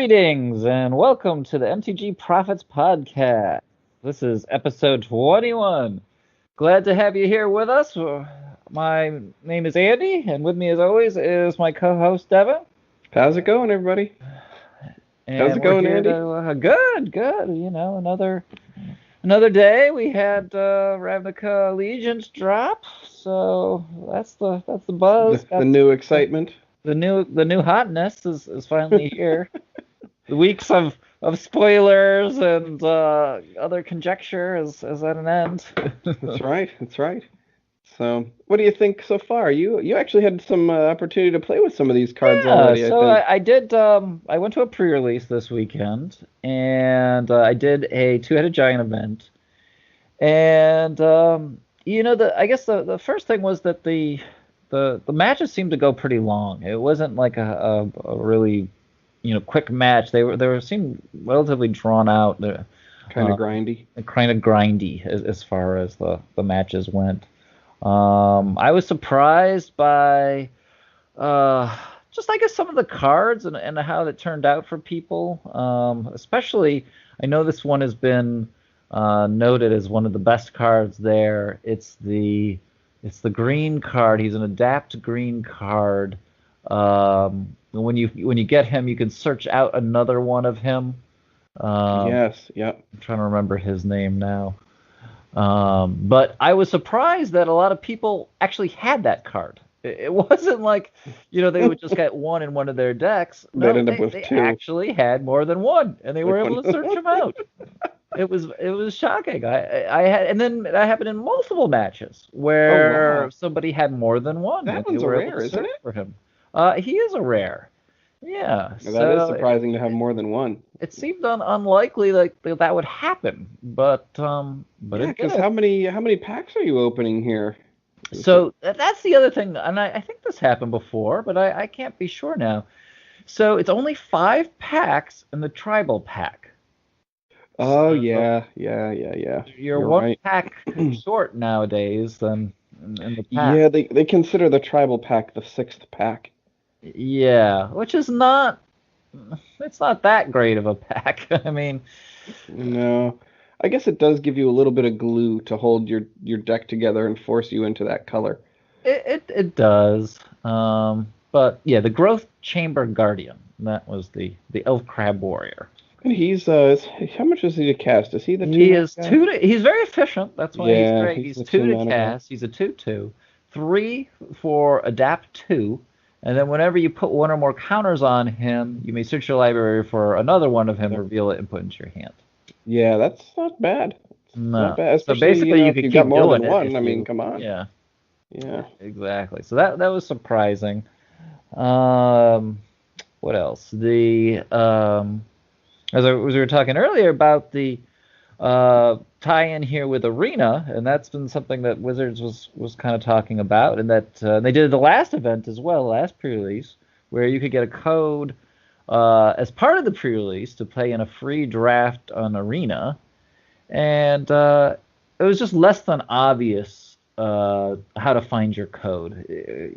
Greetings and welcome to the MTG-Profits podcast. This is episode 21. Glad to have you here with us. My name is Andy, and with me as always is my co-host Devin. How's it going, everybody? How's it going, Andy? Good. You know, another day. We had Ravnica Allegiance drop, so that's the buzz. The new excitement. The new hotness is finally here. The weeks of spoilers and other conjecture is at an end. That's right. So, what do you think so far? You actually had some opportunity to play with some of these cards already. I did. I went to a pre-release this weekend, and I did a two-headed giant event. And I guess the first thing was that the matches seemed to go pretty long. It wasn't like a really quick match. They seemed relatively drawn out. Kind of grindy. Kind of grindy as far as the matches went. I was surprised by just I guess some of the cards and how it turned out for people. Especially, I know this one has been noted as one of the best cards there. It's the green card. He's an adapt green card. When you get him, you can search out another one of him. Yes, yep. I'm trying to remember his name now. But I was surprised that a lot of people actually had that card. It wasn't like, they would just get one in one of their decks. No, They'd end up with they two. Actually had more than one, and they were able to search them out. It was shocking. I had, and then that happened in multiple matches where somebody had more than one. That one's a rare, isn't it? For him, he is a rare. Yeah, that is surprising to have more than one. It seemed unlikely that would happen, but yeah, because how many packs are you opening here? So that's the other thing, and I think this happened before, but I can't be sure now. So it's only 5 packs in the tribal pack. Oh, so, yeah. You're one right. pack short nowadays than in the pack. Yeah, they consider the tribal pack the 6th pack. Yeah, which is not that great of a pack. I mean, no. I guess it does give you a little bit of glue to hold your deck together and force you into that color. It does. But yeah, the Growth Chamber Guardian. That was the Elf Crab Warrior. And he's how much is he to cast? Is he the 2? He is guy? 2 to, he's very efficient. That's why he's great. He's 2 to cast. He's a 2/2. 3 for adapt 2. And then whenever you put one or more counters on him, you may search your library for another one of him, reveal it, and put it into your hand. Yeah, that's not bad. No. Especially, so basically, you could keep more than one. I mean, come on. Yeah. Yeah. Exactly. So that was surprising. What else? As we were talking earlier about the tie-in here with Arena, and that's been something that Wizards was kind of talking about, and that they did the last event as well, last pre-release, where you could get a code as part of the pre-release to play in a free draft on Arena, and it was just less than obvious how to find your code.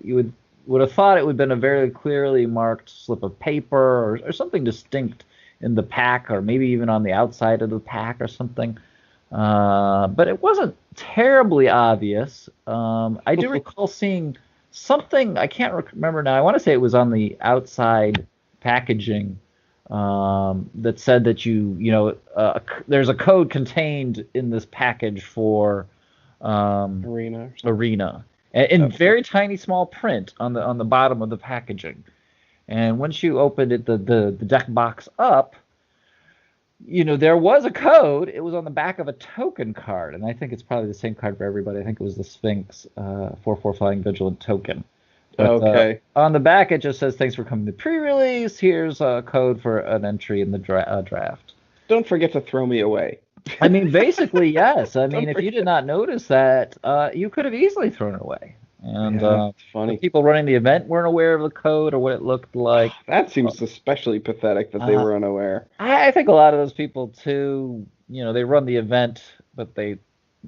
You would have thought it would have been a very clearly marked slip of paper or something distinct in the pack, or maybe even on the outside of the pack or something. But it wasn't terribly obvious. I do recall seeing something, I can't remember now, I want to say it was on the outside packaging that said that there's a code contained in this package for Arena. In very tiny small print on the bottom of the packaging. And once you opened it, the deck box up, there was a code. It was on the back of a token card, and I think it's probably the same card for everybody. I think it was the Sphinx 4/4 Flying Vigilant token. But, okay. On the back, it just says, "Thanks for coming to pre-release. Here's a code for an entry in the draft." Don't forget to throw me away. I mean, basically, yes. I mean, if you did not notice that, you could have easily thrown it away. And it's funny. The people running the event weren't aware of the code or what it looked like. That seems especially pathetic that they were unaware. I think a lot of those people too, they run the event, but they're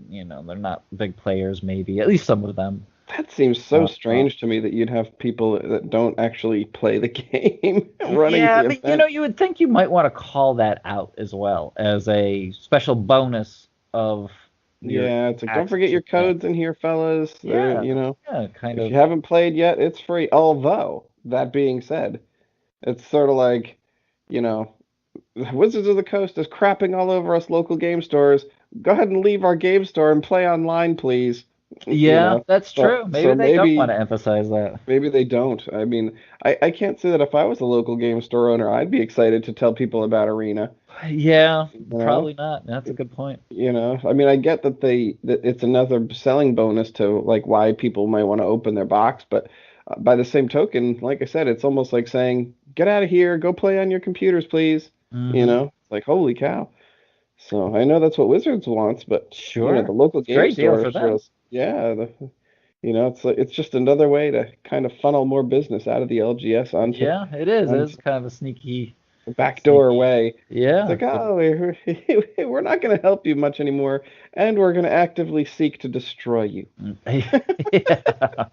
not big players. Maybe at least some of them. That seems so strange to me that you'd have people that don't actually play the game running Yeah, the but event. you would think you might want to call that out as well as a special bonus of your Yeah, it's like, don't access forget to your the event. codes in here, fellas. They're, Yeah, yeah, kind if of. you haven't played yet, it's free. Although, that being said, it's sort of like, you know, Wizards of the Coast is crapping all over us local game stores. Go ahead and leave our game store and play online, please. You Yeah, know, that's so true. Maybe so they don't want maybe to emphasize that. maybe they don't. I mean, I can't say that if I was a local game store owner, I'd be excited to tell people about Arena. Yeah, You know, probably not. That's a good point. I mean, I get that that it's another selling bonus to like why people might want to open their box, but by the same token, like I said, it's almost like saying, "Get out of here, go play on your computers, please." Hmm. It's like, holy cow. So I know that's what Wizards wants, but the Sure. local It's a game great deal store for them. shows, yeah, it's like, it's just another way to kind of funnel more business out of the LGS Yeah, it is. It onto is kind of a sneaky, the backdoor sneaky. way. It's Yeah. like, oh, we're not going to help you much anymore, and we're going to actively seek to destroy you. Yeah,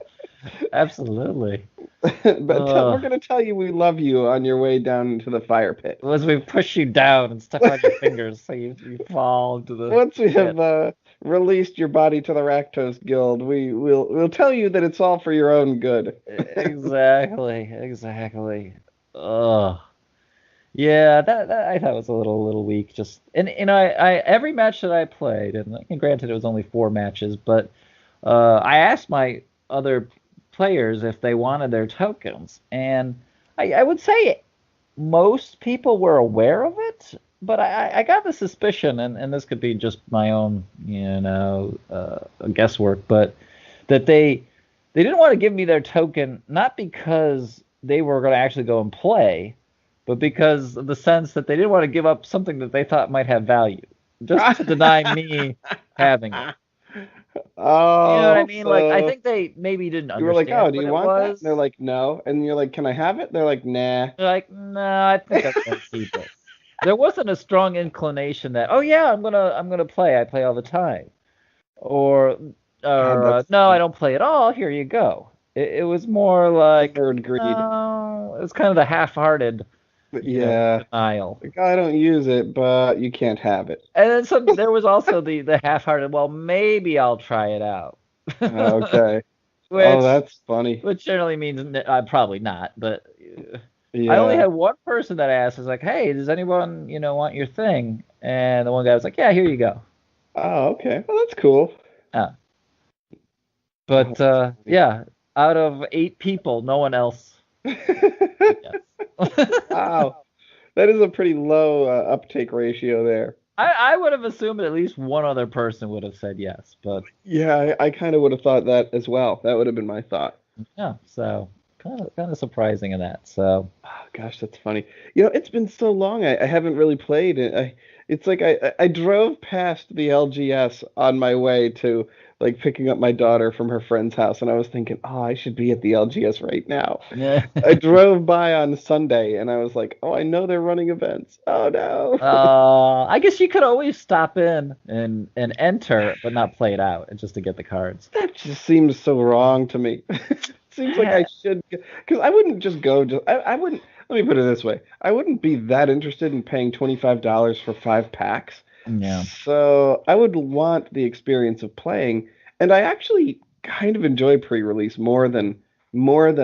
absolutely. But we're Uh, going to tell you we love you on your way down into the fire pit. as we push you down and step on your fingers so you fall into the Once we pit. have released your body to the Rakdos Guild, we'll tell you that it's all for your own good. Exactly, exactly. Ugh. Yeah, that I thought was a little weak. Just and I every match that I played, and granted it was only 4 matches, but I asked my other players if they wanted their tokens, and I would say most people were aware of it, but I got the suspicion, and this could be just my own, guesswork, but that they didn't want to give me their token, not because they were going to actually go and play, but because of the sense that they didn't want to give up something that they thought might have value, just to deny me having it. You know what I Oh, mean? Like, I so think they maybe didn't you were like, oh, understand do what you it want that? And they're was. like, no. And you're like, can I have it? They're like, nah. They're like, no, I think I'm gonna keep it. There wasn't a strong inclination that, oh yeah, I'm gonna play. I play all the time. Or God, no, I don't play at all. Here you go. It was more like, nerd greed. no, it's kind of the half-hearted, But yeah, denial. like, I don't use it, but you can't have it. And then there was also the half-hearted, well, maybe I'll try it out. Okay. Oh, which that's funny. which generally means probably not, but I only Yeah. had one person that asked, was like, "Hey, does anyone, want your thing?" And the one guy was like, "Yeah, here you go." Oh, okay. Well, that's cool. Uh, Oh, but that's funny. yeah, out of 8 people, no one else said yes. Wow. That is a pretty low uptake ratio there. I would have assumed at least one other person would have said yes, but Yeah, I kind of would have thought that as well. That would have been my thought. yeah, so kind of surprising in that. So Oh, gosh, that's funny. It's been so long. I haven't really played it. It's like I drove past the LGS on my way to like picking up my daughter from her friend's house, and I was thinking, oh, I should be at the LGS right now. yeah. I drove by on Sunday, and I was like, oh, I know they're running events. Oh no. I guess you could always stop in and enter, but not play it out, and just to get the cards. That just seems so wrong to me. Seems like I should, because I wouldn't just go. I wouldn't. Let me put it this way: I wouldn't be that interested in paying $25 for 5 packs. Yeah. So I would want the experience of playing, and I actually kind of enjoy pre-release more than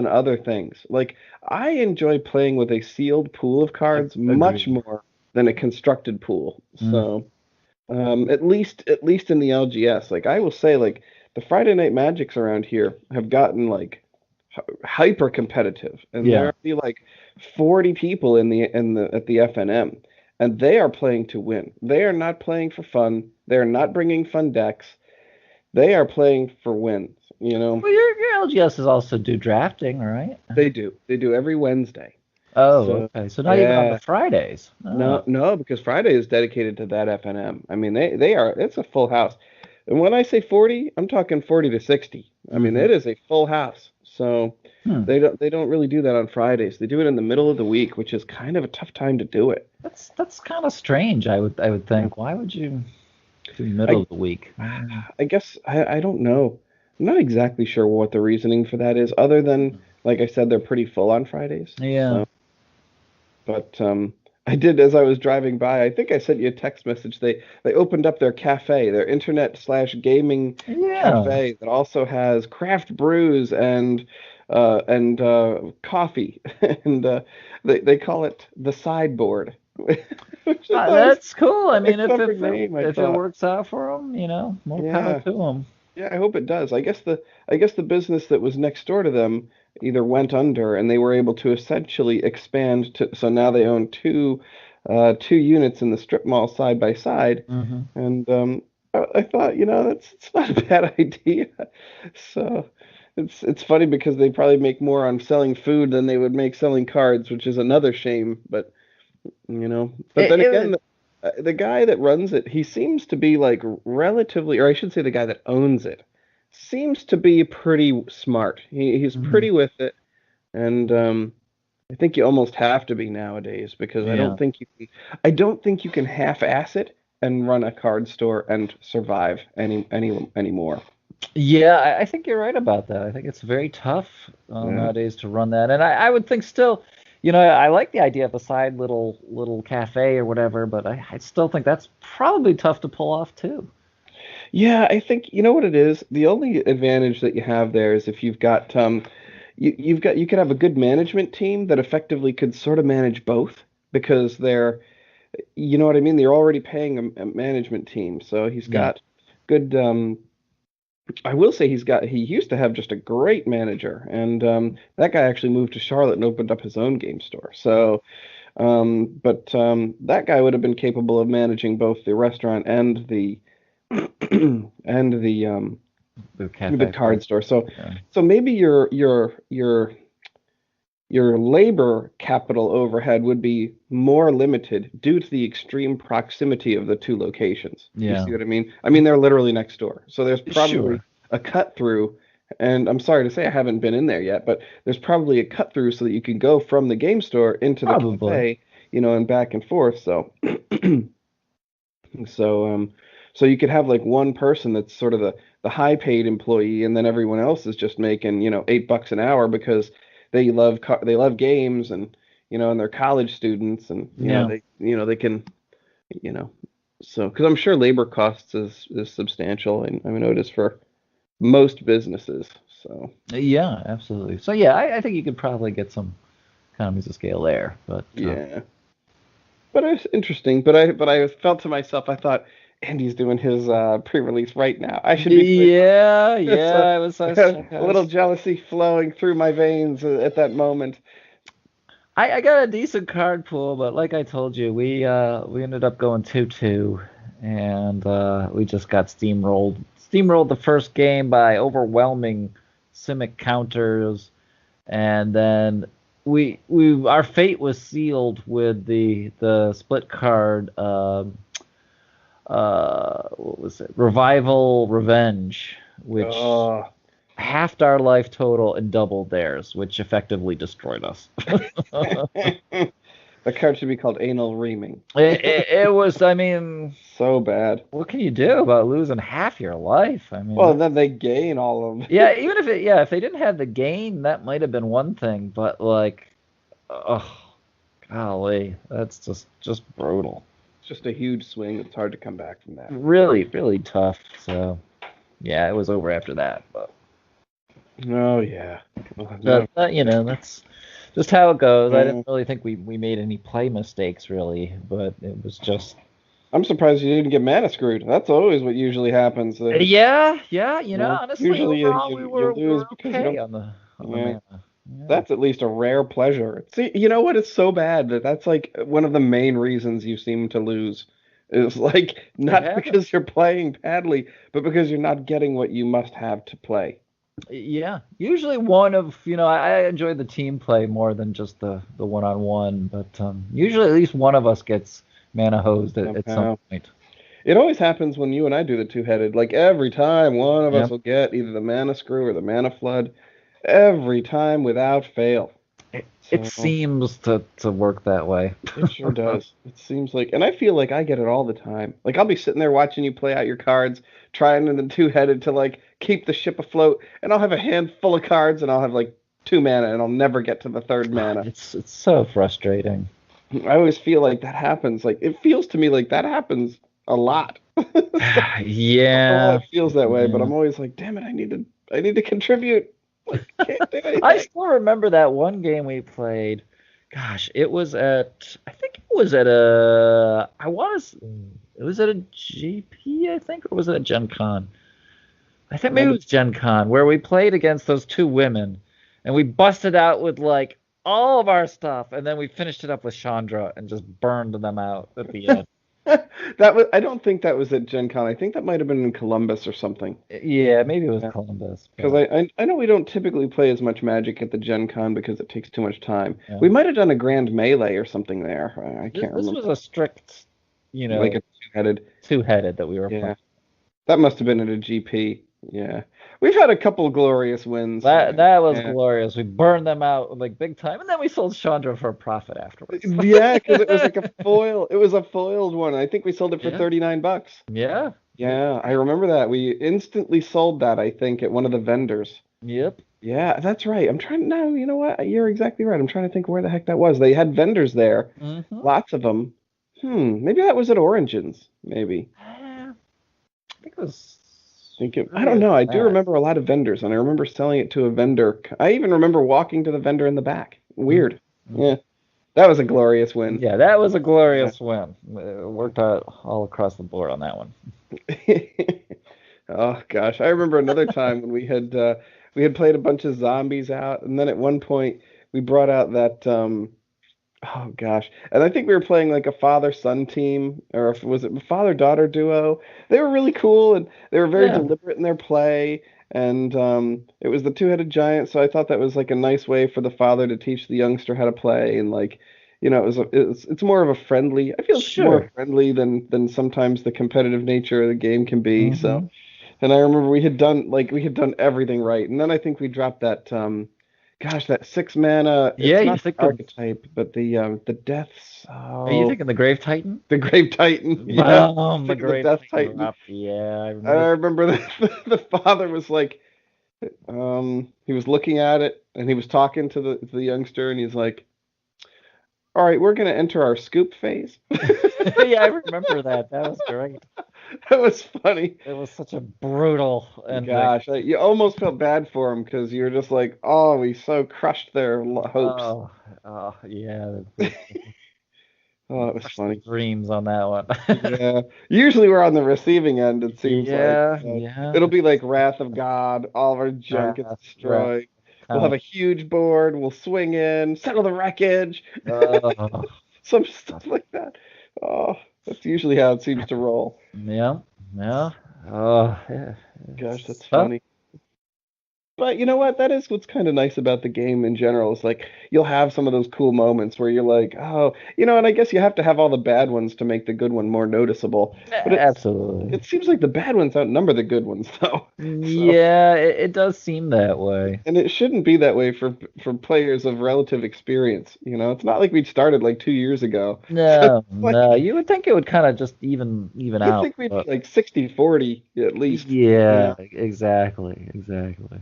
other things. Like I enjoy playing with a sealed pool of cards much Agreed. more than a constructed pool. Mm. So. At least in the LGS, like I will say, like the Friday Night Magics around here have gotten like hyper competitive, and Yeah. there'll be like 40 people in the at the FNM, and they are playing to win. They are not playing for fun. They are not bringing fun decks. They are playing for wins. Well, your LGS is also do drafting, right? They do. They do every Wednesday. Oh, So okay. So not even on the yeah, Fridays. Oh. no, no, because Friday is dedicated to that FNM. I mean, they are. It's a full house. And when I say 40, I'm talking 40 to 60. I mean, Hmm. it is a full house. So Hmm. they don't really do that on Fridays. They do it in the middle of the week, which is kind of a tough time to do it. That's kind of strange. I would Yeah. think. Why would you do middle I of the week? Mm. I guess I don't know. I'm not exactly sure what the reasoning for that is, other than, like I said, they're pretty full on Fridays. Yeah. But I did as I was driving by. I think I sent you a text message. They opened up their cafe, their internet/gaming Yeah. cafe that also has craft brews and coffee, and they call it the Sideboard, which I thought was That's cool. I a mean, clever name. I if it thought, works out for them, more power yeah. to them. Yeah, I hope it does. I guess the business that was next door to them either went under, and they were able to essentially expand to, so now they own two units in the strip mall side by side. Hmm. And I thought, that's it's not a bad idea. So it's funny because they probably make more on selling food than they would make selling cards, which is another shame. But then again, It the guy that runs it, he seems to be like relatively, or I should say, the guy that owns it seems to be pretty smart. He's mhm. pretty with it, and I think you almost have to be nowadays because Yeah. I don't think you can half-ass it and run a card store and survive anymore. Yeah, I think you're right about that. I think it's very tough Yeah. nowadays to run that. And I would think still, I like the idea of a side little cafe or whatever, but I still think that's probably tough to pull off too. Yeah, I think you know what it is. The only advantage that you have there is if you could have a good management team that effectively could sort of manage both because you know what I mean? They're already paying a management team. So he's Yeah. got good I will say he used to have just a great manager, and that guy actually moved to Charlotte and opened up his own game store. So but that guy would have been capable of managing both the restaurant and the and The the cafe card part. store. So Yeah. so maybe your labor capital overhead would be more limited due to the extreme proximity of the two locations. You Yeah. see what I mean? I mean, they're literally next door. So there's probably Sure. a cut through, and I'm sorry to say I haven't been in there yet, but there's probably a cut through so that you can go from the game store into the Probably. cafe, and back and forth. So so so you could have like one person that's sort of the high paid employee, and then everyone else is just making, $8 an hour because they love games, and they're college students, and Yeah. they can, you know so because I'm sure labor costs is substantial, and I mean it is for most businesses. So Yeah, absolutely. So yeah, I think you could probably get some economies of scale there. But yeah, but it's interesting. But I felt to myself, I thought Andy's doing his pre-release right now. I should be doing yeah, so. yeah, I I was had checking. a little jealousy flowing through my veins at that moment. I got a decent card pool, but like I told you, we ended up going 2-2, and we just got steamrolled. Steamrolled the first game by overwhelming Simic counters, and then we our fate was sealed with the split card. What was it? Revival Revenge, which Oh, halved our life total and doubled theirs, which effectively destroyed us. the card should be called anal reaming. It was, I mean, So bad. what can you do about losing half your life? I mean, Well, then they gain all of yeah, even if if they didn't have the gain, that might have been one thing, but like, oh, golly, that's just brutal. It's just a huge swing. It's hard to come back from that. Really, really tough. So, yeah, it was over after that, but Oh yeah. Well, no. that's just how it goes. I didn't uh, really think we made any play mistakes really, but it was just I'm surprised you didn't get mana screwed. That's always what usually happens. yeah, yeah. Honestly, Usually you, overall you you we lose were because you okay don't. on the Yeah. mana. Yeah, That's at least a rare pleasure. See, you know what? It's so bad that's like one of the main reasons you seem to lose. Is like it not happens. because you're playing badly, but because you're not getting what you must have to play. Yeah, usually one of I enjoy the team play more than just the one-on-one, but usually at least one of us gets mana hosed at some Somehow. point. It always happens when you and I do the two-headed. Like every time one of us Yep. will get either the mana screw or the mana flood. Every time without fail. It So seems to work that way. it sure does. It seems like, and I feel like I get it all the time. Like I'll be sitting there watching you play out your cards, trying in the two-headed to like keep the ship afloat, and I'll have a hand full of cards, and I'll have like 2 mana, and I'll never get to the third mana. It's so frustrating. I always feel like that happens. Like it feels to me like that happens a lot. So, I don't know why Yeah, it feels that way, but yeah. I'm always like, damn it, I need to contribute. Like, can't do I anything. still remember that one game we played. Gosh, it was at I think it was at a I want to it was at a GP, I think, or was it at Gen Con? I think maybe Might it have, was Gen Con where we played against those two women and we busted out with like all of our stuff and then we finished it up with Chandra and just burned them out at the end. that was. I don't think that was at Gen Con. I think that might have been in Columbus or something. Yeah, maybe it was Yeah. Columbus, Because but I know we don't typically play as much Magic at the Gen Con because it takes too much time. yeah. We might have done a Grand Melee or something there. I This can't this remember. was a strict, you Like know, a two-headed. two-headed that we were playing. Yeah, that must have been at a GP. Yeah, we've had a couple glorious wins. That was Yeah, glorious. We burned them out like big time, and then we sold Chandra for a profit afterwards. yeah, because it was like a foil. It was a foiled one. I think we sold it for Yeah, 39 bucks. yeah, Yeah, I remember that. We instantly sold that, I think, at one of the vendors. yep. Yeah, that's right. I'm trying now, you know what? You're exactly right. I'm trying to think where the heck that was. They had vendors there, Mm-hmm. lots of them. Maybe that was at Origins, maybe. I think it was I don't earlier know. than I do that. remember a lot of vendors, and I remember selling it to a vendor. I even remember walking to the vendor in the back. Weird. Mm-hmm. Yeah, that was a glorious win. Yeah, that was a Yeah. glorious win. It worked out all across the board on that one. Oh gosh, I remember another time when we had played a bunch of zombies out, and then at one point we brought out that oh gosh, and I think we were playing like a father-son team, or if was it a father-daughter duo? They were really cool, and they were very Yeah, deliberate in their play, and it was the two-headed giant, so I thought that was like a nice way for the father to teach the youngster how to play, and like. It's more of a friendly. I feel it's more sure. friendly than sometimes the competitive nature of the game can be. So Mm-hmm. and I remember we had done everything right. And then I think we dropped that gosh, that 6 mana, Yeah, it's you not the think of archetype, but the deaths. are you Oh, thinking the Grave Titan? the Grave Titan. Yeah. Boom, the Thinking the Grave Death Titan Titan. dropped. Yeah, I I remember. remember that the father was like he was looking at it and he was talking to the youngster and he's like, "All right, we're gonna enter our scoop phase." Yeah, I remember that. That was great. That was funny. It was such a brutal ending. Gosh, you almost felt bad for him because you were just like, oh, we so crushed their hopes. Oh, oh yeah, Oh, it was crushed the funny. dreams on that one. Yeah. Usually we're on the receiving end, it seems like. Yeah, yeah. It'll be like Wrath of God, all of our junk gets Wrath, destroyed. We'll have count. a huge board, we'll swing in, settle the wreckage, Oh, some stuff like that. Oh, that's usually how it seems to roll. yeah, yeah. Oh, yeah. Gosh, It's that's tough. funny. But you know what? That is what's kind of nice about the game in general. Is like you'll have some of those cool moments where you're like, oh, and I guess you have to have all the bad ones to make the good one more noticeable. But Absolutely. it seems like the bad ones outnumber the good ones though. So, Yeah, it does seem that way. and it shouldn't be that way for players of relative experience. It's not like we started like 2 years ago. So No, like no. You would think it would kind of just even you'd out, think we'd be but like 60-40 at least. yeah, exactly, exactly.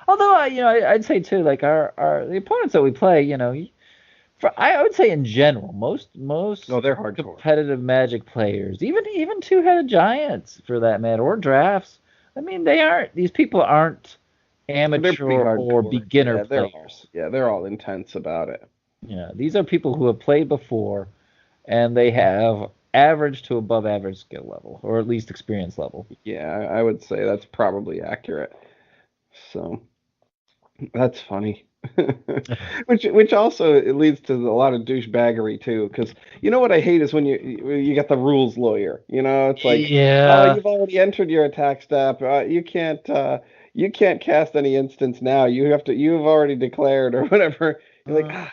Although I'd say too, like our the opponents that we play, I would say in general, most Oh, they're hardcore. competitive Magic players, even two-headed giants for that matter, or drafts. I mean, these people aren't They're amateur pretty or hardcore. beginner players. They're all intense about it. These are people who have played before and they have average to above average skill level, or at least experience level. Yeah, I would say that's probably accurate. So that's funny. Which also it leads to a lot of douchebaggery too, because you know what I hate is when you get the rules lawyer. It's like, oh, Yeah. you've already entered your attack step. You can't cast any instance now. You've already declared or whatever. You're like, Uh,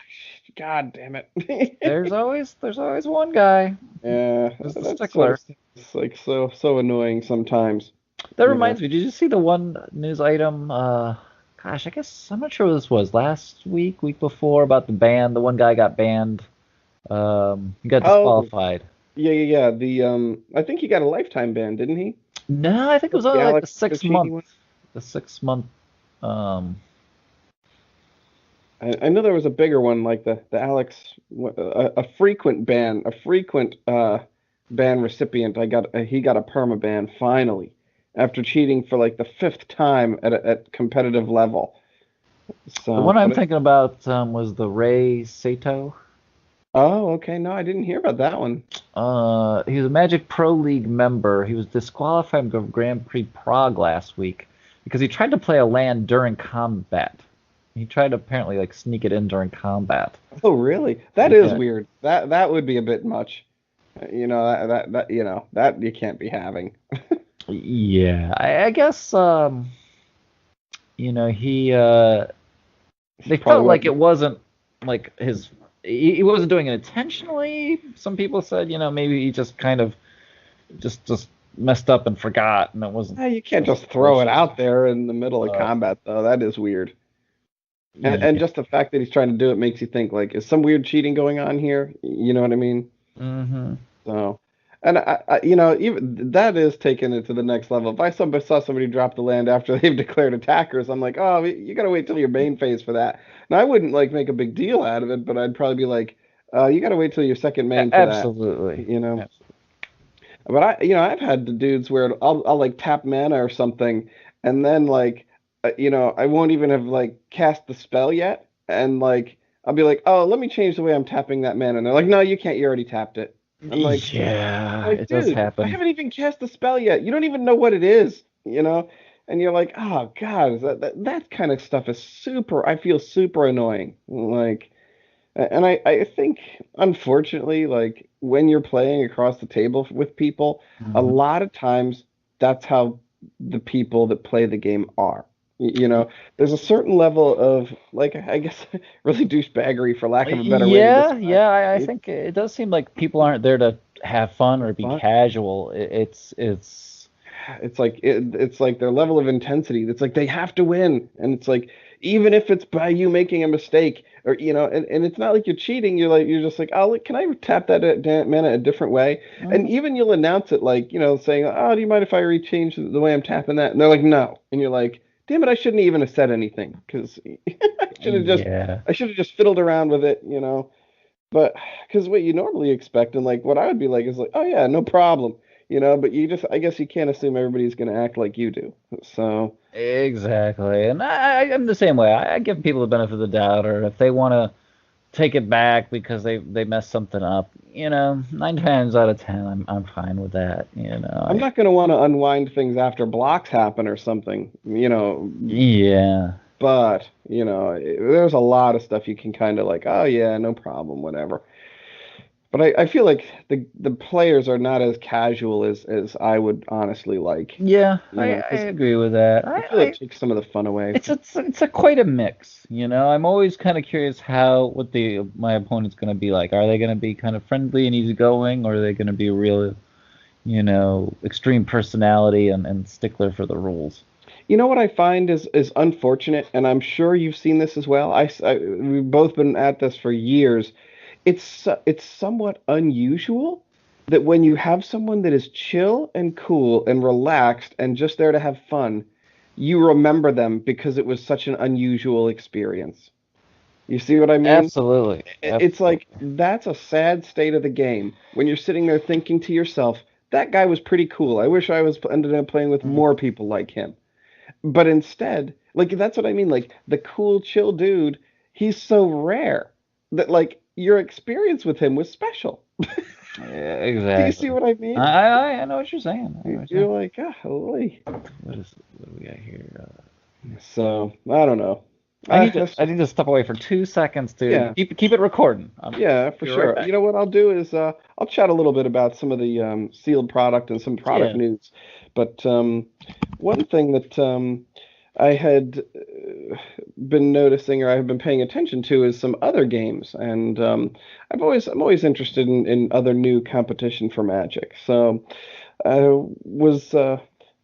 God damn it. there's always one guy Yeah, who's the that sort stickler. of stuff is like so annoying sometimes. That You know. reminds me, did you see the one news item a gosh, I guess I'm not sure what this was last week, week before about the ban. The one guy got banned. He got Oh, disqualified. yeah. I think he got a lifetime ban, didn't he? No, I think it was The only like the Alex six Cocchini month, one. the 6 month. Um, I know there was a bigger one like the Alex, a frequent ban, a frequent ban recipient. He got a perma ban finally after cheating for like the fifth time at competitive level. the So, one I'm but thinking about was the Ray Sato. oh, okay, no, I didn't hear about that one. He was a Magic Pro League member. He was disqualified from Grand Prix Prague last week because he tried to play a land during combat. He tried to apparently like sneak it in during combat. Oh, really? That is Yeah. weird. That would be a bit much. That you can't be having. Yeah, I guess he they Probably felt like what. it wasn't like he wasn't doing it intentionally. Some people said, maybe he just kind of just messed up and forgot and it wasn't You can't wasn't just throw it malicious. out there in the middle of Uh combat, though. That is weird. And yeah. just the fact that he's trying to do it makes you think like, is some weird cheating going on here? You know what I mean? Hmm. So, and even that is taking it to the next level. If I saw somebody drop the land after they've declared attackers, I'm like, oh, you gotta wait till your main phase for that. Now I wouldn't like make a big deal out of it, but I'd probably be like, you gotta wait till your second main for that. Absolutely. You know. Absolutely. But I've had the dudes where I'll like tap mana or something, and then like, I won't even have like cast the spell yet, and like I'll be like, oh, let me change the way I'm tapping that mana, and they're like, no, you can't, you already tapped it. I'm Yeah, like, it does dude, I happen. haven't even cast the spell yet. You don't even know what it is, and you're like, oh God, that kind of stuff is super. I feel super annoying, like. And I think, unfortunately, like when you're playing across the table with people, a Hmm. lot of times that's how the people that play the game are. There's a certain level of, like, I guess, really douchebaggery, for lack of a better way to Yeah, describe yeah, I it. think it does seem like people aren't there to have fun or be But casual. It's it's like their level of intensity. It's like they have to win, and it's like even if it's by you making a mistake, or and it's not like you're cheating. You're just like, oh, look, can I tap that mana a different way? And Mhm. even you'll announce it like saying, oh, do you mind if I rechange the way I'm tapping that? And they're like, no, and you're like, damn it, I shouldn't even have said anything because Yeah. I should have just fiddled around with it. But because what you normally expect, and like what I would be like is like, oh yeah, no problem, but I guess you can't assume everybody's going to act like you do. So, Exactly. And I'm the same way. I give people the benefit of the doubt, or if they want to take it back because they messed something up, 9 times out of 10, I'm fine with that. I'm not going to want to unwind things after blocks happen or something. Yeah. But, there's a lot of stuff you can kind of like, oh yeah, no problem, whatever. But I feel like the players are not as casual as I would honestly like, Yeah, I because agree with that. I feel it takes some of the fun away. It's a quite a mix. I'm always kind of curious what the my opponent's going to be like. Are they going to be kind of friendly and easygoing, or are they going to be a real, extreme personality and stickler for the rules? You know what I find is unfortunate, and I'm sure you've seen this as well. We've both been at this for years. It's somewhat unusual that when you have someone that is chill and cool and relaxed and just there to have fun, you remember them because it was such an unusual experience. You see what I mean? Absolutely. It's like Absolutely. that's a sad state of the game when you're sitting there thinking to yourself, that guy was pretty cool. I wish I was ended up playing with Mhm. more people like him. But instead, like that's what I mean. Like the cool, chill dude, he's so rare that like your experience with him was special. Yeah, Do you see exactly. what I mean? I know what you're saying. I know what you're You're saying. like, ah, holy. What do we got here? So I don't know. That's I just need to step away for 2 seconds to yeah, keep it recording. yeah, for Be right sure. back. You know what I'll do is I'll chat a little bit about some of the sealed product and some product Yeah. news. But one thing that I had been noticing or I've been paying attention to is some other games, and I'm always interested in other new competition for Magic. So I was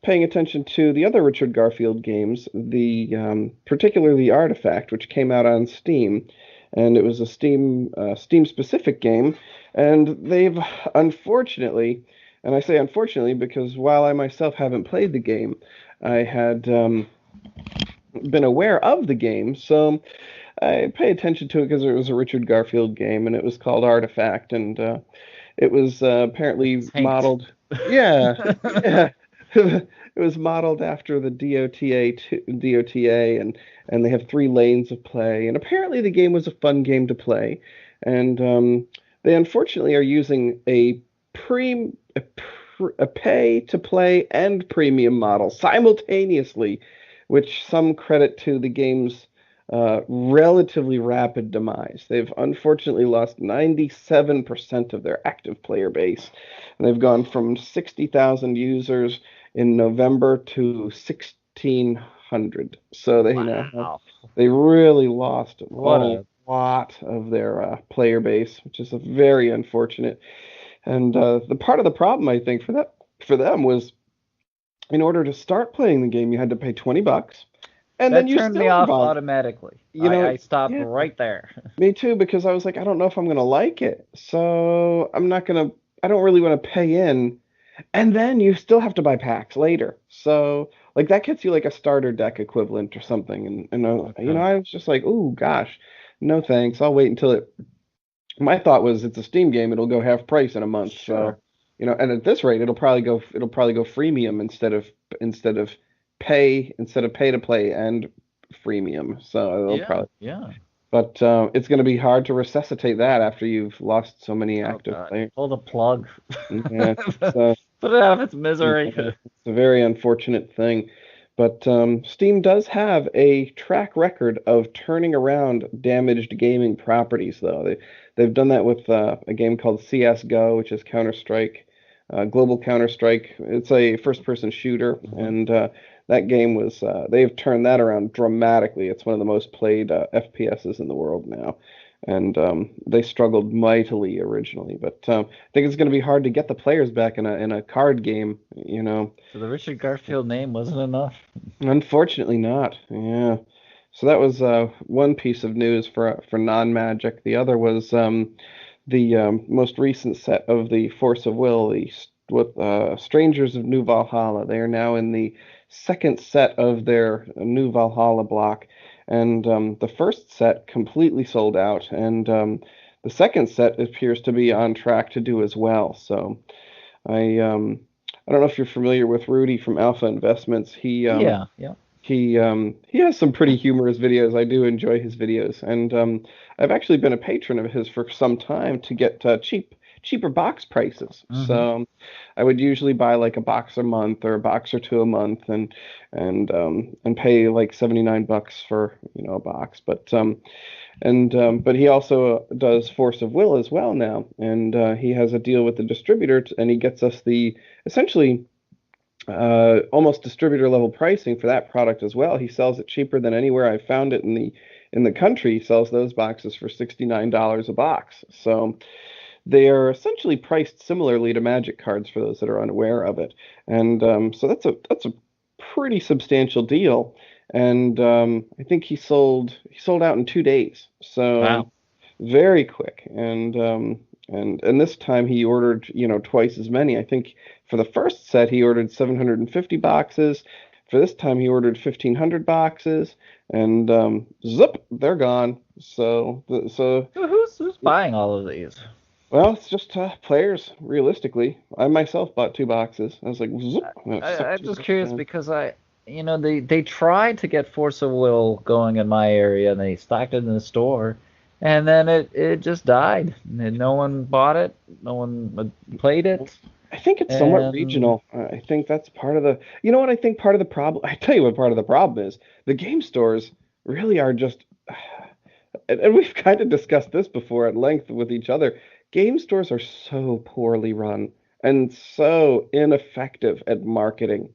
paying attention to the other Richard Garfield games, the particularly Artifact, which came out on Steam, and it was a Steam specific game, and they've unfortunately, and I say unfortunately because while I myself haven't played the game, I had been aware of the game, so I pay attention to it because it was a Richard Garfield game, and it was called Artifact, and it was apparently Taint. modeled. Yeah, yeah. It was modeled after the DOTA, and they have 3 lanes of play. And apparently, the game was a fun game to play. And they unfortunately are using a pay to play and premium model simultaneously, which some credit to the game's relatively rapid demise. They've unfortunately lost 97% of their active player base, and they've gone from 60,000 users in November to 1,600. So Wow. they really lost What a a lot of their player base, which is a very unfortunate. And the part of the problem I think for them was in order to start playing the game, you had to pay $20, and then that you turned me still had a off month. automatically. You I know, stopped yeah, right there. me too, because I was like, I don't know if I'm gonna like it, so I don't really want to pay in, and then you still have to buy packs later. So like that gets you like a starter deck equivalent or something, Okay. I was just like, oh gosh, no thanks. I'll wait until it. My thought was it's a Steam game, it'll go half price in a month, so Sure. and at this rate, it'll probably go freemium instead of instead of pay to play and freemium. So it'll Yeah. probably Yeah. but it's going to be hard to resuscitate that after you've lost so many Oh active God. players. Pull the plug. Yeah, so Put it out of its yeah, misery. it's a very unfortunate thing. But Steam does have a track record of turning around damaged gaming properties, though. They've done that with a game called CS:GO, which is Counter-Strike, Global Counter-Strike. It's a first-person shooter, Mhm. and that game was they've turned that around dramatically. It's one of the most played FPSs in the world now, and they struggled mightily originally. But I think it's going to be hard to get the players back in a card game, So the Richard Garfield name wasn't enough. Unfortunately not. Yeah. So that was one piece of news for non-Magic. The other was the most recent set of the Force of Will, with Strangers of New Valhalla. They are now in the second set of their New Valhalla block, and the first set completely sold out, and the second set appears to be on track to do as well. So I don't know if you're familiar with Rudy from Alpha Investments. Yeah. Yeah. He has some pretty humorous videos. I do enjoy his videos, and I've actually been a patron of his for some time to get cheaper box prices. Hmm. So I would usually buy like a box a month or a box or two a month, and pay like $79 for a box. But he also does Force of Will as well now, and he has a deal with the distributor, and he gets us the essentially almost distributor level pricing for that product as well. He sells it cheaper than anywhere I've found it in the country. He sells those boxes for $69 a box. So they are essentially priced similarly to Magic cards for those that are unaware of it. And so that's a pretty substantial deal. And I think he sold out in 2 days. So Wow. very quick. And this time he ordered, twice as many. I think for the first set he ordered 750 boxes. For this time he ordered 1,500 boxes, and zip, they're gone. So Who's buying all of these? well, it's just players. Realistically, I myself bought 2 boxes. I was like, zoop, I'm sucked just right curious down. because they tried to get Force of Will going in my area and they stocked it in the store, and then it just died. And no one bought it. No one played it. I think it's somewhat And regional. I think that's part of the. You know what? I think part of the problem. I tell you what part of the problem is. The game stores really are just, and we've kind of discussed this before at length with each other. Game stores are so poorly run and so ineffective at marketing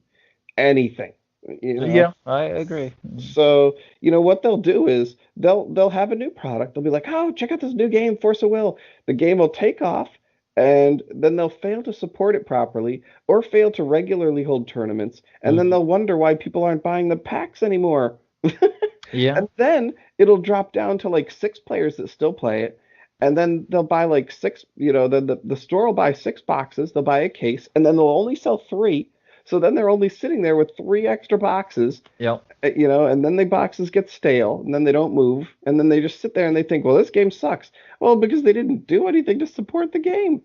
anything. You know, yeah, I agree. so, what they'll do is they'll have a new product. They'll be like, "Oh, check out this new game, Force of Will." The game will take off, and then they'll fail to support it properly or fail to regularly hold tournaments, and then Mhm. they'll wonder why people aren't buying the packs anymore. Yeah. And then it'll drop down to like six players that still play it. And then they'll buy like six, the store will buy six boxes, they'll buy a case, and then they'll only sell three. So then they're only sitting there with three extra boxes, Yep. and then the boxes get stale, and then they don't move, and then they just sit there and they think, well, this game sucks. Well, because they didn't do anything to support the game,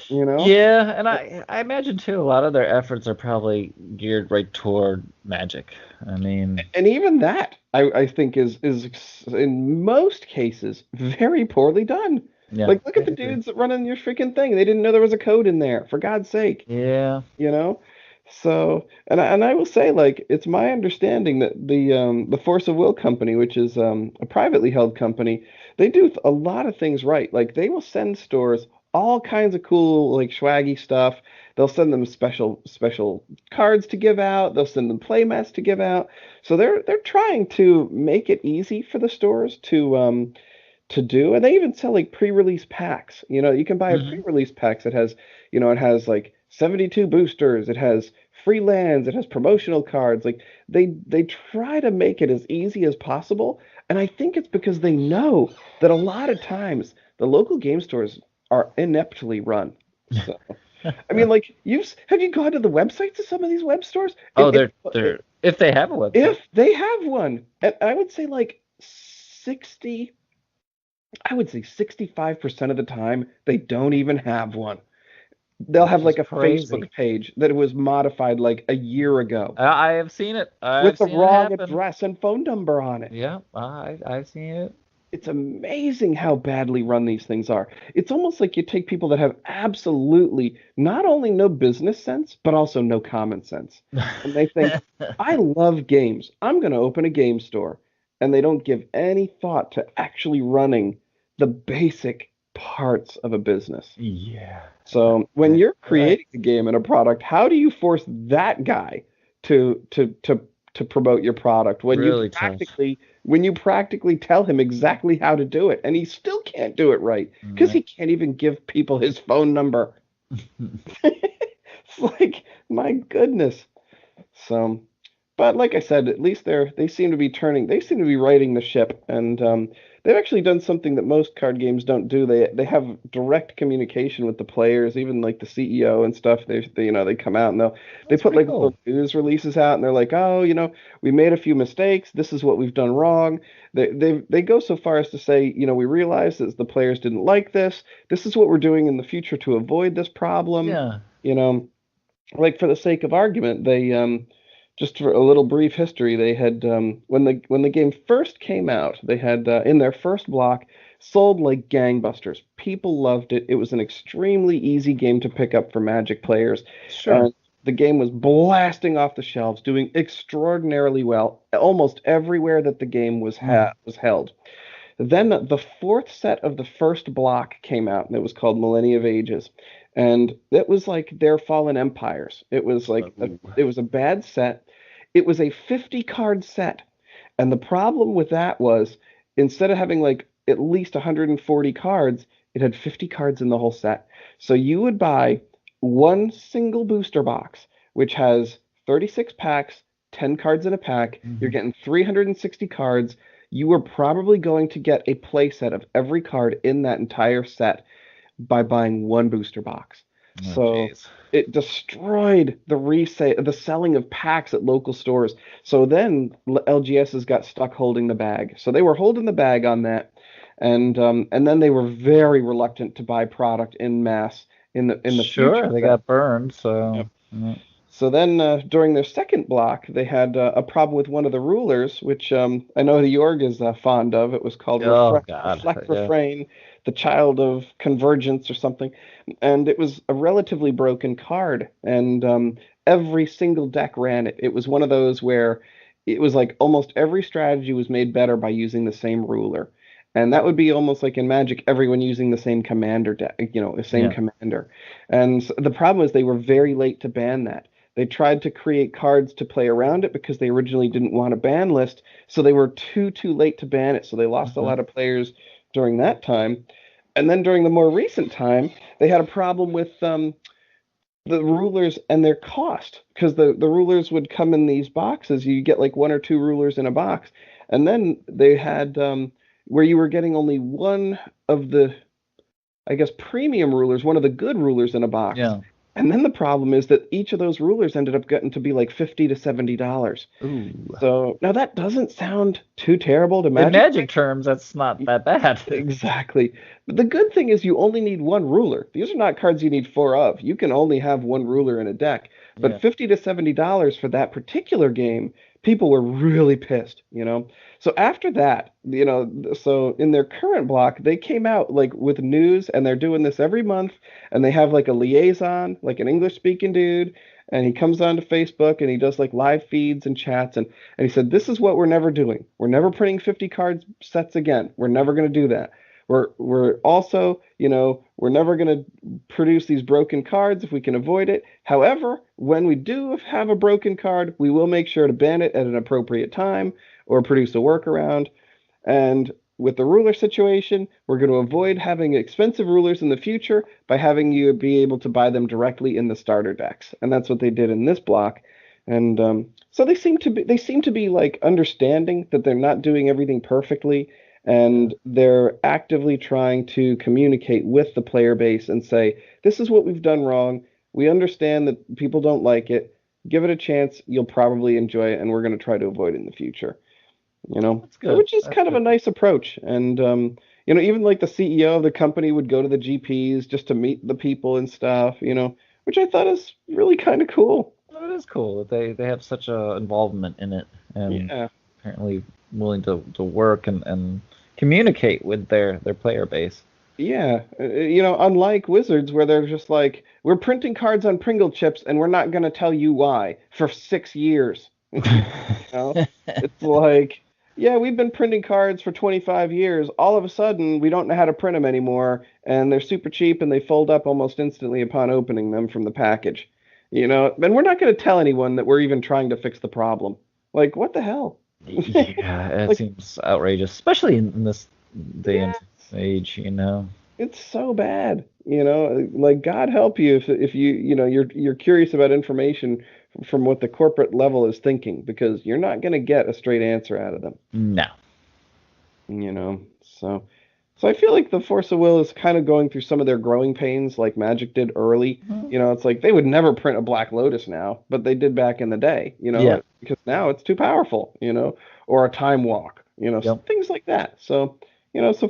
you know? Yeah, and I imagine too a lot of their efforts are probably geared right toward Magic. I mean, And even that, I think is in most cases very poorly done. yeah, Like, look I at the agree. dudes that run in your freaking thing. They didn't know there was a code in there, for God's sake, Yeah. you know? So, and I will say, like, it's my understanding that the Force of Will company, which is a privately held company, they do a lot of things right. Like, they will send stores all kinds of cool, like, swaggy stuff. They'll send them special cards to give out. They'll send them play mats to give out. So they're trying to make it easy for the stores to do, and they even sell like pre-release packs. You can buy a Hmm. pre-release pack that has, it has like 72 boosters, it has free lands, it has promotional cards. Like they try to make it as easy as possible, and I think it's because they know that a lot of times the local game stores are ineptly run. So, I mean, like have you gone to the websites of some of these web stores? Oh, they're if they have a website. If they have one, and I would say like 60 I would say 65% of the time, they don't even have one. They'll Which have is like a Facebook crazy. page that was modified like a year ago I have seen it. I've with the seen it wrong happen. address and phone number on it. Yeah, I've seen it. It's amazing how badly run these things are. It's almost like you take people that have absolutely not only no business sense, but also no common sense. And they think, I love games. I'm going to open a game store. And they don't give any thought to actually running the basic parts of a business. Yeah. So when I, you're I creating a game and a product, how do you force that guy to to to to promote your product really tough. when you practically tell him exactly how to do it and he still can't do it right because No. he can't even give people his phone number. It's like, my goodness. So, but like I said, at least they seem to be righting the ship, and they've actually done something that most card games don't do. They have direct communication with the players, even like the CEO and stuff. They come out and they That's put pretty like little cool. news releases out, and they're like, oh, we made a few mistakes. This is what we've done wrong. They go so far as to say, we realize that the players didn't like this. This is what we're doing in the future to avoid this problem. Yeah. You know like, for the sake of argument, they just for a little brief history, they had when the game first came out, they had in their first block sold like gangbusters. People loved it. It was an extremely easy game to pick up for Magic players, Sure. and the game was blasting off the shelves, doing extraordinarily well almost everywhere that the game Mhm. was held. Then the fourth set of the first block came out, and it was called Millennia of Ages. And it was like their fallen empires. It was like Ooh. it was a bad set. It was a 50 card set. And the problem with that was instead of having like at least 140 cards, it had 50 cards in the whole set. So you would buy one single booster box, which has 36 packs, 10 cards in a pack. You're Hmm. getting 360 cards. You were probably going to get a playset of every card in that entire set by buying one booster box. Oh, So jeez. it destroyed the selling of packs at local stores. So then LGS has got stuck holding the bag. So they were holding the bag on that, and then they were very reluctant to buy product in mass in the future Sure, they set. got burned, Yep. so mm. So then, during their second block, they had a problem with one of the rulers, which I know the Jorg is fond of. It was called Oh God. Reflect Yeah. Refrain, the Child of Convergence or something. And it was a relatively broken card, and every single deck ran it. It was one of those where it was like almost every strategy was made better by using the same ruler. And that would be almost like in Magic, everyone using the same commander deck, the same Yeah. commander. And the problem was they were very late to ban that. They tried to create cards to play around it because they originally didn't want a ban list, so they were too late to ban it. So they lost a Hmm. lot of players during that time. And then during the more recent time, they had a problem with the rulers and their cost, because the rulers would come in these boxes. You get like one or two rulers in a box, and then they had where you were getting only one of the, I guess, premium rulers, one of the good rulers in a box. Yeah. And then the problem is that each of those rulers ended up getting to be like $50 to $70. Ooh. So now that doesn't sound too terrible to In Magic. Magic terms, that's not that bad. Exactly. But the good thing is you only need one ruler. These are not cards you need four of. You can only have one ruler in a deck. Yeah. But $50 to $70 for that particular game, people were really pissed. So after that, so in their current block, they came out like with news, and they're doing this every month, and they have like a liaison, like an English speaking dude, and he comes onto Facebook and he does like live feeds and chats, and he said, "This is what we're never doing. We're never printing 50 card sets again. We're never going to do that. We're also, we're never going to produce these broken cards if we can avoid it. However, when we do have a broken card, we will make sure to ban it at an appropriate time or produce a workaround. And with the ruler situation, we're going to avoid having expensive rulers in the future by having you be able to buy them directly in the starter decks." And that's what they did in this block. And so they seem to be like understanding that they're not doing everything perfectly, and they're actively trying to communicate with the player base and say, "This is what we've done wrong. We understand that people don't like it. Give it a chance. You'll probably enjoy it, and we're going to try to avoid it in the future." That's good. Which is That's kind of a good. nice approach. And even like the CEO of the company would go to the GPs just to meet the people and stuff, which I thought is really kind of cool. Well, it is cool that they have such a involvement in it, and Yeah. apparently willing to work and communicate with their player base. Yeah, unlike Wizards, where they're just like, "We're printing cards on Pringle chips, and we're not going to tell you why for 6 years." know? It's like, yeah, we've been printing cards for 25 years. All of a sudden, we don't know how to print them anymore, and they're super cheap, and they fold up almost instantly upon opening them from the package. And we're not going to tell anyone that we're even trying to fix the problem. Like, what the hell? Yeah, it Like, seems outrageous, especially in this day yeah, and age. it's so bad. Like, God help you if you're curious about information from what the corporate level is thinking, because you're not going to get a straight answer out of them. No. So I feel like the Force of Will is kind of going through some of their growing pains, like Magic did early. It's like they would never print a Black Lotus now, but they did back in the day, Yeah. because now it's too powerful, or a Time Walk, Yep. things like that. So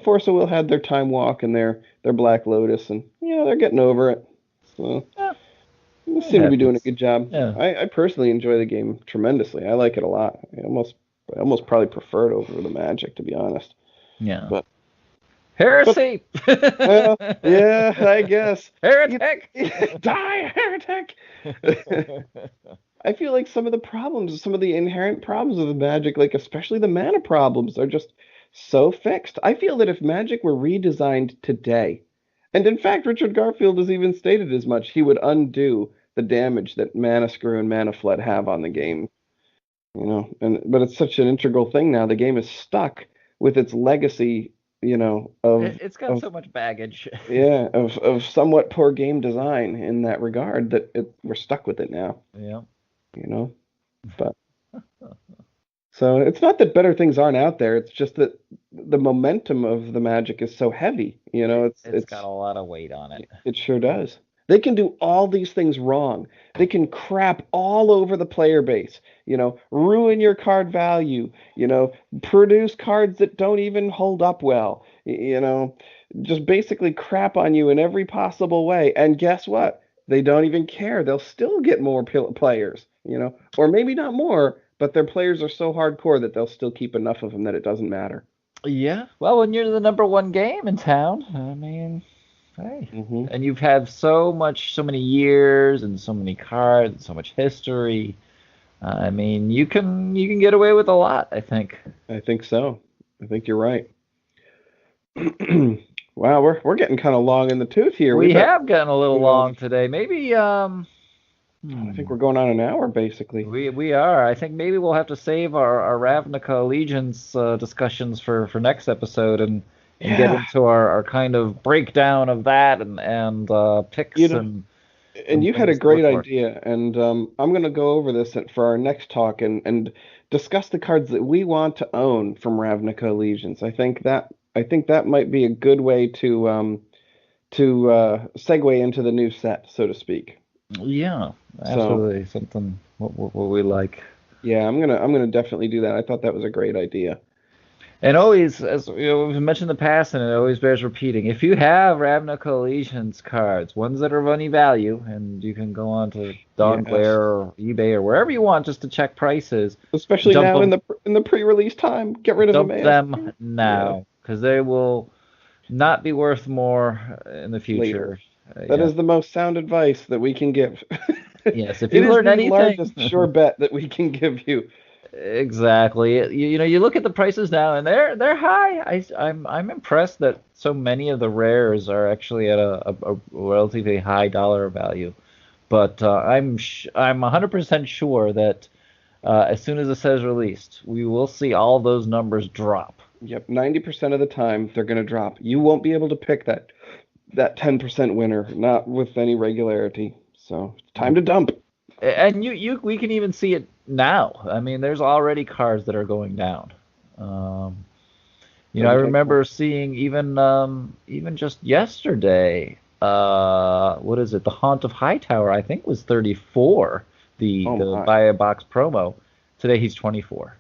Force of Will had their Time Walk and their Black Lotus, and they're getting over it. So Yeah, they it seem to be doing a happens. good job. Yeah. I personally enjoy the game tremendously. I like it a lot. I almost probably prefer it over the Magic, to be honest. Yeah. But but Heresy. well, yeah, I guess. You, Heretic. Die, heretic! I feel like some of the inherent problems of the Magic, like especially the mana problems, are just so fixed. I feel that if Magic were redesigned today, and in fact, Richard Garfield has even stated as much, he would undo the damage that Mana Screw and Mana Flood have on the game. But it's such an integral thing now. The game is stuck with its legacy, of It's got of so much baggage. yeah, of somewhat poor game design in that regard, that we're stuck with it now, Yeah. you know. But so it's not that better things aren't out there. It's just that the momentum of the Magic is so heavy. It's got a lot of weight on it. It sure does. They can do all these things wrong. They can crap all over the player base, ruin your card value, produce cards that don't even hold up well, just basically crap on you in every possible way. And guess what? They don't even care. They'll still get more players, or maybe not more, but their players are so hardcore that they'll still keep enough of them that it doesn't matter. Yeah. Well, when you're the number one game in town, I mean, hey. Hmm. And you've had so many years and so many cards, and so much history. I mean, you can get away with a lot, I think. I think so. I think you're right. Wow, we're getting kind of long in the tooth here. We We've had, have gotten a little you know, long today. Maybe I think hmm, we're going on an hour basically. we are. I think maybe we'll have to save our Ravnica Allegiance discussions for next episode, and get Yeah, into our kind of breakdown of that and you picks know, and and you had a things to look great for. idea, and I'm going to go over this for our next talk and discuss the cards that we want to own from Ravnica Allegiance. I think that might be a good way to segue into the new set, so to speak. Yeah, So absolutely something what we like. yeah, I'm gonna definitely do that. I thought that was a great idea. And always, as we've mentioned in the past, and it always bears repeating, if you have Ravnica Allegiance cards, ones that are of any value, and you can go on to Yes, Dogware or eBay or wherever you want just to check prices, especially dump now in them, the pre-release time, get rid of them dump them ASAP. Yeah, now, because they will not be worth more in the later. future. That Yeah. is the most sound advice that we can give. Yes, if It you've is learned the anything. largest sure bet that we can give you. Exactly. You look at the prices now, and they're high. I'm impressed that so many of the rares are actually at a relatively high dollar value. But I'm 100% sure that as soon as it says released, we will see all those numbers drop. Yep, 90% of the time they're going to drop. You won't be able to pick that 10% winner, not with any regularity. So, it's time to dump. And we can even see it now. I mean, there's already cars that are going down. Um, I Every time. remember seeing even just yesterday, what is it? The Haunt of Hightower, I think was 34, the Oh the my. buy a box promo. Today he's 24.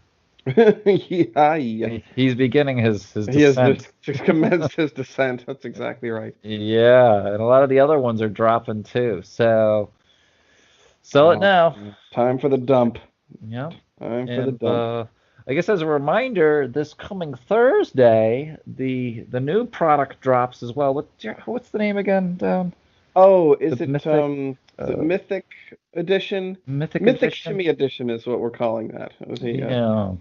Yeah, yeah. He's beginning his He has descent. just commenced his descent. That's exactly right. Yeah, and a lot of the other ones are dropping too. So sell it Oh, now. time for the dump. Yeah. Time for the And dump. I guess as a reminder, this coming Thursday, the new product drops as well. What's the name again? Oh, The is it uh, Mythic Edition? Mythic Mythic Edition. Shimmy Edition is what we're calling that. Yeah.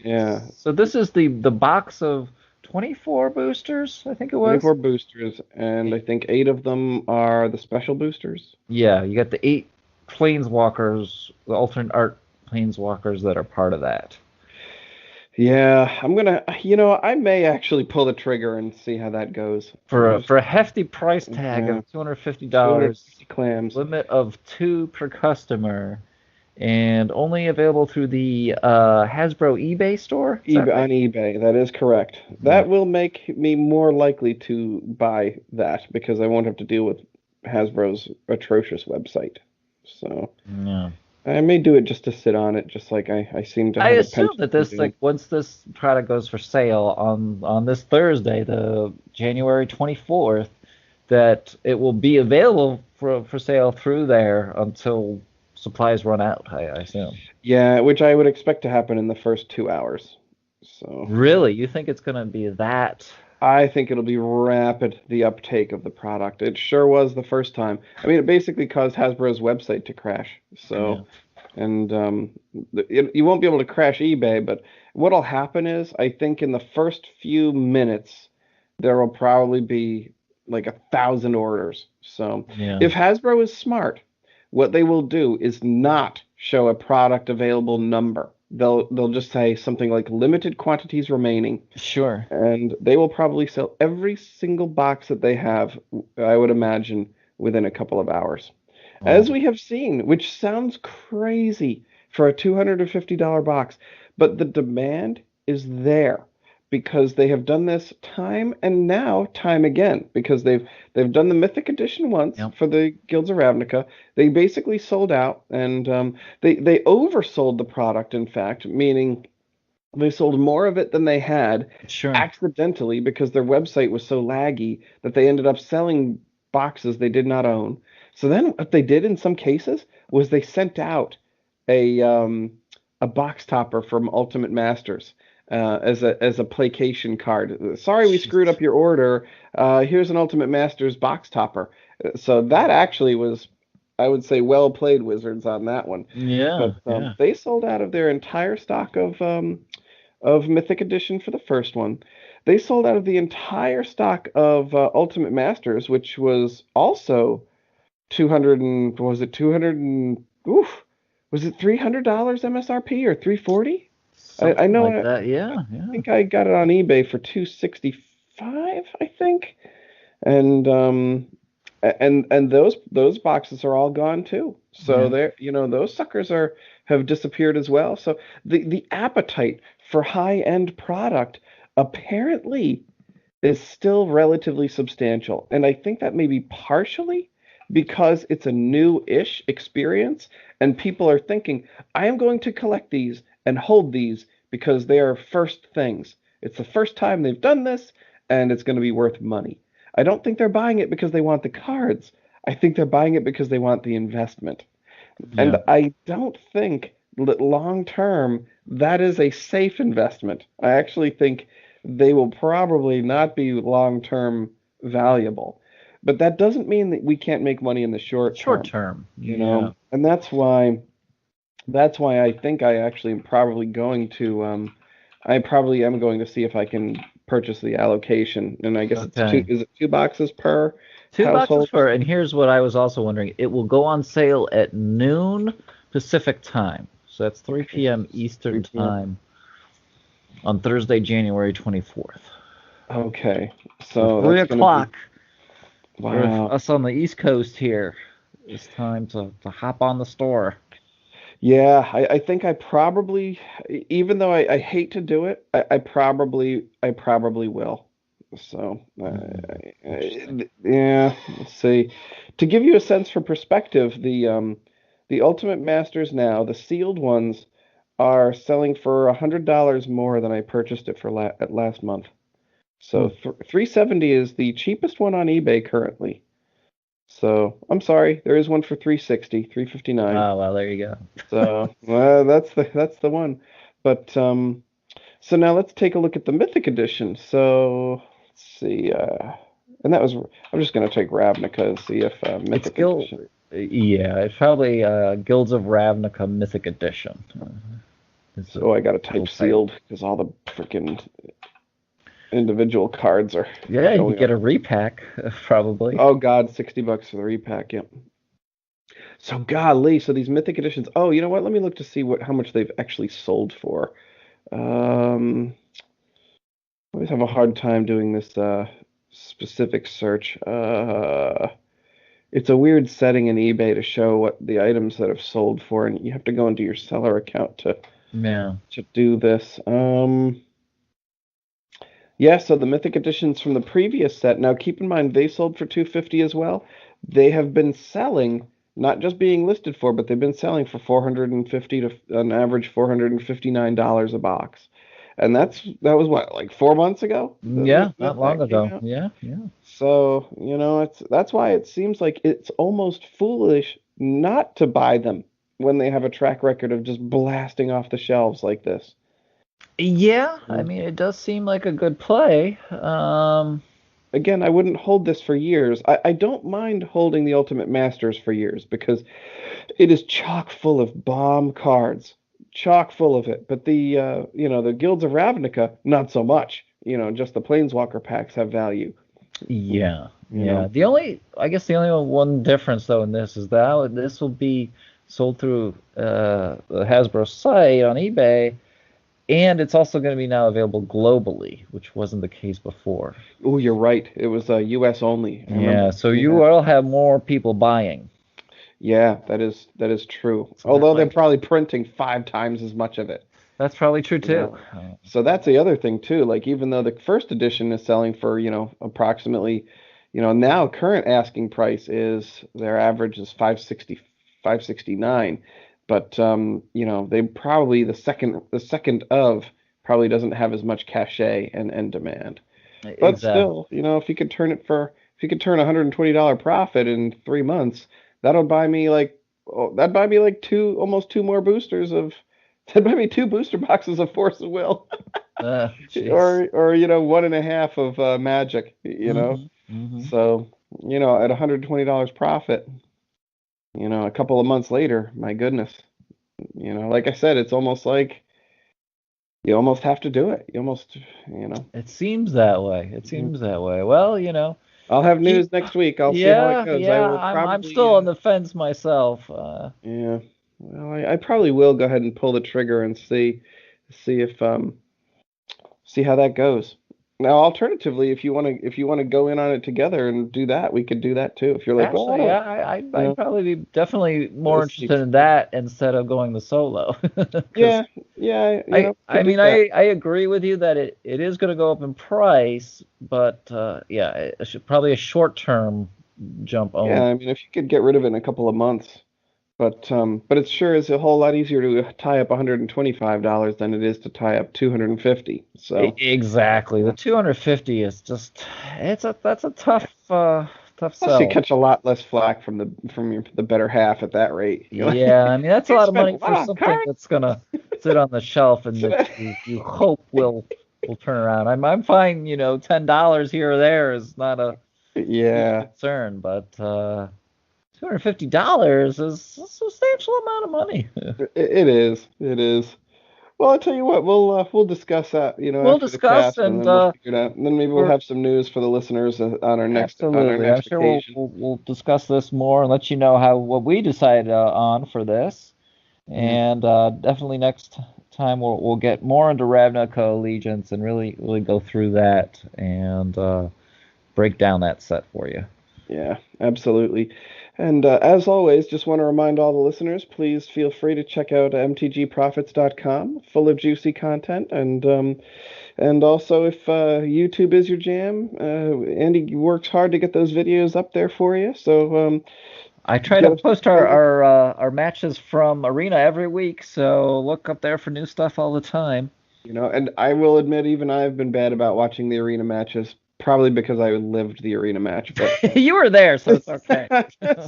Yeah, So this is the box of 24 boosters, I think it was. 24 boosters, and I think 8 of them are the special boosters. Yeah, you got the 8 planeswalkers, the alternate art planeswalkers that are part of that. Yeah, I may actually pull the trigger and see how that goes. For a hefty price tag Yeah, of $250, 250 clams. limit of 2 per customer, and only available through the Hasbro eBay store. Is that eBay right? on eBay, that is correct. Yeah. That will make me more likely to buy that because I won't have to deal with Hasbro's atrocious website. So Yeah. I may do it just to sit on it, just like I seem to I have a assume penchant that for this doing. like once this product goes for sale on this Thursday, the January 24th, that it will be available for sale through there until supplies run out, I assume. Yeah, which I would expect to happen in the first 2 hours. So Really? You think it's gonna be that? I think it'll be rapid, the uptake of the product. It sure was the first time. I mean, it basically caused Hasbro's website to crash. Yeah. So, and you won't be able to crash eBay, but what'll happen is I think in the first few minutes there will probably be like 1,000 orders. So, Yeah. if Hasbro is smart, what they will do is not show a product available number. They'll just say something like limited quantities remaining, Sure. and they will probably sell every single box that they have, I would imagine, within a couple of hours. Oh, As we have seen, which sounds crazy for a $250 box, but the demand is there because they have done this time and now time again because they've done the Mythic Edition once yep. for the Guilds of Ravnica. They basically sold out, and they oversold the product, in fact, meaning they sold more of it than they had Sure. accidentally because their website was so laggy that they ended up selling boxes they did not own. So then what they did in some cases was they sent out a um, a box topper from Ultimate Masters as a placation card. Sorry, we screwed Jeez. up your order. Here's an Ultimate Masters box topper. So that actually was, I would say, well played, Wizards, on that one. Yeah, But yeah. they sold out of their entire stock of Mythic Edition for the first one. They sold out of the entire stock of Ultimate Masters, which was also 200 and was it 200 and oof, was it $300 MSRP or 340? I Something know like I that. Yeah, yeah. think I got it on eBay for 265 5, I think. And and those boxes are all gone too. So Yeah. they're, those suckers have disappeared as well. So the appetite for high-end product apparently is still relatively substantial. And I think that may be partially because it's a new-ish experience and people are thinking, I am going to collect these and hold these because they are first things. It's the first time they've done this and it's going to be worth money. I don't think they're buying it because they want the cards. I think they're buying it because they want the investment. And Yeah. I don't think that long term that is a safe investment. I actually think they will probably not be long term valuable. But that doesn't mean that we can't make money in the short Short term, term. Yeah. And that's why I think I actually am probably going to I probably am going to see if I can purchase the allocation. And I guess Okay. is it 2 boxes per 2 boxes household? for, and here's what I was also wondering. It will go on sale at noon Pacific time. So that's 3 Okay, p.m. so Eastern 3 p.m. time on Thursday, January 24th. Okay. So So three that's going to be o'clock for wow. us on the East Coast here. It's time to hop on the store. Yeah, I think I probably, even though I hate to do it, I probably will. So, Interesting. yeah, let's see. To give you a sense for perspective, the Ultimate Masters now, the sealed ones, are selling for $100 more than I purchased it for at last month. So Hmm. th 370 is the cheapest one on eBay currently. So I'm sorry, there is one for 360, 359. Oh, well, there you go. So that's the one. But so now let's take a look at the Mythic Edition. So let's see. And that was I'm just gonna take Ravnica and see if It's Mythic Guild. Edition. Yeah, it's probably Guilds of Ravnica Mythic Edition. Is the So I gotta type full title. sealed because all the freaking individual cards are Yeah, you could showing get up. a repack, probably. Oh God, $60 for the repack. Yep. So golly, so these Mythic Editions. Oh, you know what? Let me look to see how much they've actually sold for. Um, I always have a hard time doing this specific search. It's a weird setting in eBay to show what the items that have sold for, and you have to go into your seller account Yeah. to do this. Yeah, so the Mythic Editions from the previous set. Now keep in mind they sold for 250 as well. They have been selling, not just being listed for, but they've been selling for 450 to an average $459 a box. And that was what, like 4 months ago Yeah, not long that came ago. out. Yeah, yeah. So, that's why it seems like it's almost foolish not to buy them when they have a track record of just blasting off the shelves like this. Yeah, I Mm. mean, it does seem like a good play. Again, I wouldn't hold this for years. I don't mind holding the Ultimate Masters for years because it is chock full of bomb cards, chock full of it. But the Guilds of Ravnica, not so much. Just the Planeswalker packs have value. Yeah, You yeah. know. I guess the only one difference though in this is that this will be sold through the Hasbro site on eBay, and it's also going to be now available globally, which wasn't the case before. Oh, you're right. It was U.S. only. I remember Yeah, so seeing you that. will have more people buying. Yeah, that is true. So that Although they're might probably printing 5 times as much of it, that's probably true you know. too. So that's the other thing too. Like even though the first edition is selling for, approximately, now current asking price is their average is 560, 569. But they probably the second of probably doesn't have as much cachet and demand. But Exactly. still, if you could turn $120 profit in 3 months, that'll buy me like that'd buy me like almost two more boosters of that'd buy me 2 booster boxes of Force of Will. Jeez. Or one and a. Of Magic. Hmm. So, at $120 profit, a couple of months later, my goodness, like I said, it's almost like you almost have to do it. You almost, you know. It seems that way. It Mm. seems that way. Well, I'll have keep. news next week. I'll see how it Yeah, goes. I yeah. will I'm probably, still on the fence myself. yeah. Well, I probably will go ahead and pull the trigger and see if see how that goes. Now, alternatively, if you want to go in on it together and do that, we could do that too. If you're like, well, I Actually, yeah, don't, you I'd know, probably be definitely more let's see. interested in that instead of going the solo. Because Yeah, yeah, we I could do mean, that. I agree with you that it is going to go up in price, but yeah, it should probably a short term jump Yeah, only. I mean, if you could get rid of it in a couple of months, but it sure is a whole lot easier to tie up $125 than it is to tie up 250. So, Exactly. The yeah. 250 is just that's a tough Plus, you sell. catch a lot less flack from the better half at that rate. You're like, Yeah, I mean that's a you lot of spent money a lot for on something cards. that's gonna sit on the shelf and Should that I? you hope will turn around. I'm fine, $10 here or there is not a huge Yeah, concern, but $250 is a substantial amount of money. it is. It is. Well, I'll tell you what, we'll discuss that, We'll after the discuss cast, and and then we'll figure it out, and then maybe we'll we're have some news for the listeners on our absolutely. I'm next sure occasion. we'll discuss this more and let you know how what we decide on for this. Yeah, And definitely next time we'll get more into Ravnica Allegiance and really go through that and break down that set for you. yeah, absolutely. And as always, just want to remind all the listeners, please feel free to check out mtgprofits.com, full of juicy content, and also if YouTube is your jam, Andy works hard to get those videos up there for you. So I try to get us post started. our matches from Arena every week, so look up there for new stuff all the time. And I will admit, even I've been bad about watching the arena matches, probably because I lived the arena match. But You were there, so it's okay.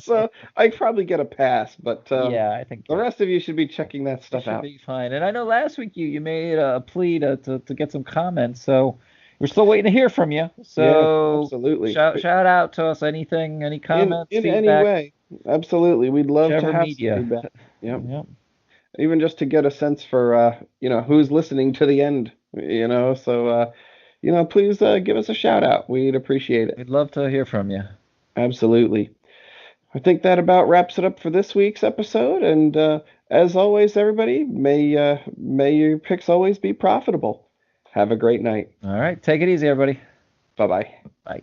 so I probably get a pass. But Yeah, I think the rest of you should be checking that you stuff should out. be fine. And I know last week you made a plea to get some comments, so we're still waiting to hear from you. Yeah, So absolutely. shout out to us, anything, any comments, In any feedback, way, absolutely. We'd love to whichever have some media. feedback. Yep. Yep. Even just to get a sense for who's listening to the end. So please give us a shout out. We'd appreciate it. We'd love to hear from you. Absolutely. I think that about wraps it up for this week's episode. And as always, everybody, may your picks always be profitable. Have a great night. All right, take it easy, everybody. Bye bye. Bye.